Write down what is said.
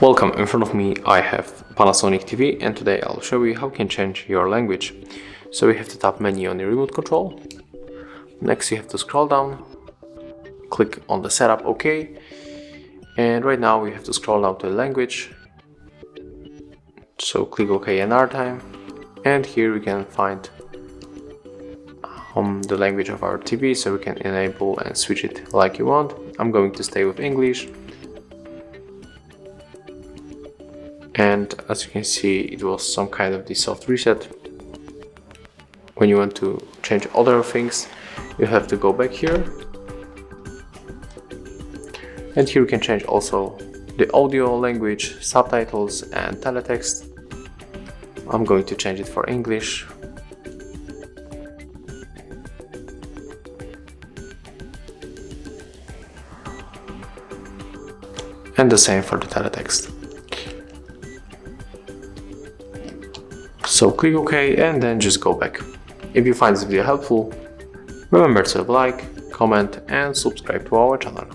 Welcome, in front of me I have Panasonic TV, and today I'll show you how you can change your language. So you have to tap menu on the remote control. Next you have to scroll down, click on the setup OK, and right now we have to scroll down to the language. So click OK another time, and here we can find the language of our TV, so we can enable and switch it like you want. I'm going to stay with English. And as you can see, it was some kind of the soft reset. When you want to change other things, you have to go back here. And here you can change also the audio, language, subtitles and teletext. I'm going to change it for English. And the same for the teletext. So click OK and then just go back. If you find this video helpful, remember to like, comment and subscribe to our channel.